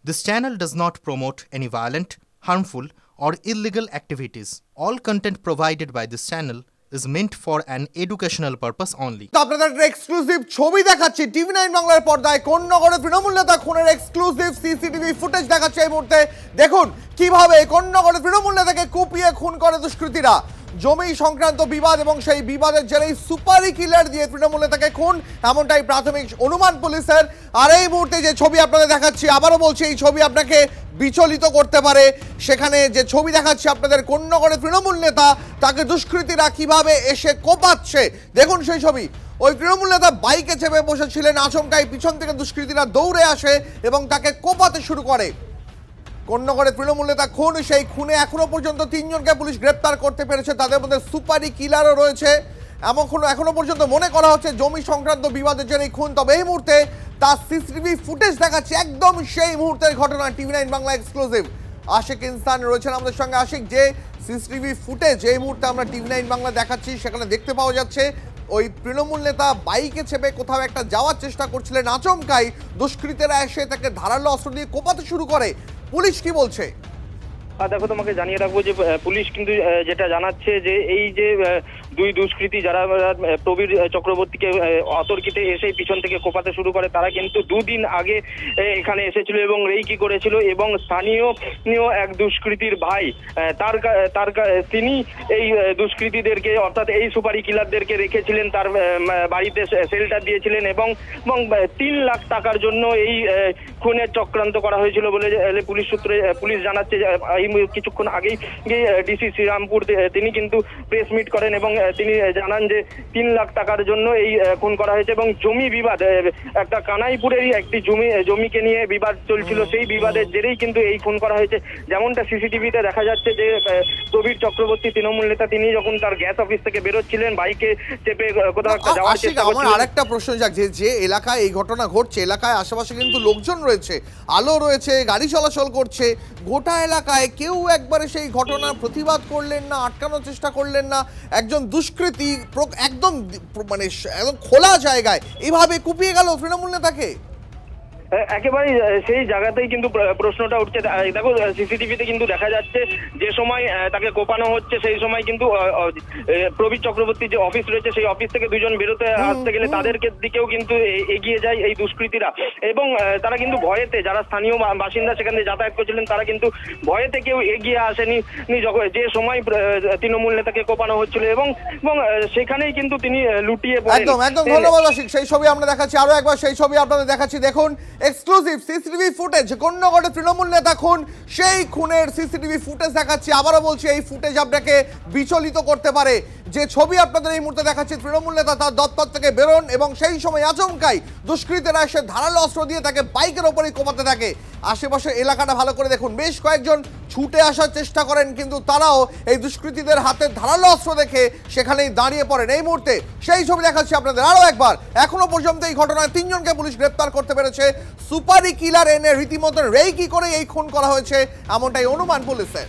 This channel does not promote any violent, harmful, or illegal activities. All content provided by this channel is meant for an educational purpose only. আপনাদের একটা exclusive ছবি দেখাচ্ছি TV 9 বাংলার পর্দায়। কোন নগরে তৃণমূল নেতা খুনের এক্সক্লুসিভ সিসিটিভি ফুটেজ দেখাচ্ছে এই মুহূর্তে। দেখুন কিভাবে কোন নগরে তৃণমূল নেতাকে কুপিয়ে খুন করে দুষ্কৃতীরা। জমি সংক্রান্ত বিবাদ এবং সেই বিবাদের জেরেই সুপারি কিলার দিয়ে তৃণমূল নেতাকে খুন, এমনটাই প্রাথমিক অনুমান পুলিশের। আর এই মুহূর্তে যে ছবি আপনাদের দেখাচ্ছি, আবারও বলছি এই ছবি আপনাকে বিচলিত করতে পারে। সেখানে যে ছবি দেখাচ্ছি আপনাদের, কোন নগরে তৃণমূল নেতা তাকে দুষ্কৃতীরা কিভাবে এসে কোপাচ্ছে দেখুন সেই ছবি। ওই তৃণমূল নেতা বাইকে চেপে বসেছিলেন, আচমকাই পিছন থেকে দুষ্কৃতীরা দৌড়ে আসে এবং তাকে কোপাতে শুরু করে। কোন নগরে তৃণমূল নেতা খুন, সেই খুনে এখনো পর্যন্ত 3 জনকে পুলিশ গ্রেপ্তার করতে পেরেছে, তাদের মধ্যে সুপারি কিলারও রয়েছে। এখনো পর্যন্ত মনে করা হচ্ছে জমি সংক্রান্ত বিবাদের জন্য এই খুন। তবে এই মুহূর্তে তার সিসিটিভি ফুটেজ দেখাচ্ছে একদম সেই মুহূর্তের ঘটনা। টিভি 9 বাংলা এক্সক্লুসিভ আশিক ইনসান রয়েছেন আমাদের সঙ্গে। আশিক, যে সিসিটিভি ফুটেজ এই মুহূর্তে আমরা টিভি 9 বাংলা দেখাচ্ছি, সেখানে দেখতে পাওয়া যাচ্ছে ওই তৃণমূল নেতা বাইকে চেপে কোথাও একটা যাওয়ার চেষ্টা করছিলেন, আচমকাই দুষ্কৃতীরা এসে তাকে ধারালো অস্ত্র দিয়ে কোপাতে শুরু করে। পুলিশ কি বলছে? দেখো, তোমাকে জানিয়ে রাখবো যে পুলিশ কিন্তু যেটা জানাচ্ছে যে এই যে দুই দুষ্কৃতী যারা প্রবীর চক্রবর্তীকে অতর্কিতে এসে পিছন থেকে কোপাতে শুরু করে, তারা কিন্তু 2 দিন আগে এখানে এসেছিল এবং রেইকি করেছিল এবং স্থানীয় এক দুষ্কৃতীর ভাই তিনি এই দুষ্কৃতীদেরকে অর্থাৎ এই সুপারি কিলারদেরকে রেখেছিলেন, তার বাড়িতে শেল্টার দিয়েছিলেন এবং 3 লাখ টাকার জন্য এই খুনের চক্রান্ত করা হয়েছিল বলে পুলিশ সূত্রে পুলিশ জানাচ্ছে। কিছুক্ষণ আগেই ডিসি শ্রীরামপুর তিনি কিন্তু প্রেস মিট করেন এবং তিনি জানান যে 3 লাখ টাকার জন্য এই খুন করা হয়েছে এবং জমি বিবাদ, একটা কানাইপুরেরই একটি জমিকে নিয়ে বিবাদ চলছিল, সেই বিবাদের জেরেই কিন্তু এই খুন করা হয়েছে। যেমনটা সিসিটিভিতে দেখা যাচ্ছে যে প্রবীর চক্রবর্তী তৃণমূল নেতা তিনি যখন তার গ্যাস অফিস থেকে বেরোচ্ছিলেন বাইকে চেপে কোথাও একটা যাওয়ার চেষ্টা করছিলেন। আমার আরেকটা প্রশ্ন যাচ্ছে, যে এলাকায় এই ঘটনা ঘটছে, এলাকায় আশেপাশে কিন্তু লোকজন রয়েছে, আলো রয়েছে, গাড়ি চলাচল করছে, গোটা এলাকায় কেউ একবারে সেই ঘটনার প্রতিবাদ করলেন না, আটকানোর চেষ্টা করলেন না। একজন দুষ্কৃতী একদম খোলা জায়গায় এভাবে কুপিয়ে গেল তৃণমূল নেতাকে। একেবারে সেই জায়গাতেই কিন্তু প্রশ্নটা উঠছে। দেখো, সিসিটিভিতে কিন্তু দেখা যাচ্ছে যে সময় তাকে কোপানো হচ্ছে সেই সময় কিন্তু প্রবীর চক্রবর্তীর যে অফিস রয়েছে সেই অফিস থেকে 2 জন বেরোতে আসতে গেলে তাদেরকে দিকেও কিন্তু এগিয়ে যায় এই দুষ্কৃতীরা এবং তারা কিন্তু ভয়েতে, যারা স্থানীয় বাসিন্দা সেখানে যাতায়াত করছিলেন, তারা কিন্তু ভয়েতে কেউ এগিয়ে আসেনি যে সময় তৃণমূল নেতাকে কোপানো হচ্ছিল এবং সেখানেই কিন্তু তিনি লুটিয়ে পড়েন। একদম ধন্যবাদ আশিক। সেই ছবি আমরা দেখাচ্ছি, আরো একবার সেই ছবি আপনাদের দেখাচ্ছি। দেখুন এক্সক্লুসিভ সিসিটিভি ফুটেজ, কোন নগরে তৃণমূল নেতা খুন, সেই খুনের সিসিটিভি ফুটেজ দেখাচ্ছি। আবারও বলছি এই ফুটেজ আপনাকে বিচলিত করতে পারে। যে ছবি আপনাদের এই মুহূর্তে দেখাচ্ছি, তৃণমূল নেতা তার দপ্তর থেকে বেরোন এবং সেই সময় আচমকাই দুষ্কৃতীরা এসে ধারালো অস্ত্র দিয়ে তাকে বাইকের ওপরেই কোপাতে থাকে। আশেপাশে এলাকাটা ভালো করে দেখুন, বেশ কয়েকজন ছুটে আসার চেষ্টা করেন, কিন্তু তারাও এই দুষ্কৃতীদের হাতে ধারালো অস্ত্র দেখে সেখানেই দাঁড়িয়ে পড়েন। এই মুহূর্তে সেই ছবি দেখাচ্ছি আপনাদের আরও একবার। এখনো পর্যন্ত এই ঘটনায় 3 জনকে পুলিশ গ্রেপ্তার করতে পেরেছে। সুপারি কিলার এনে রীতিমতো রেইকি করে এই খুন করা হয়েছে, এমনটাই অনুমান পুলিশের।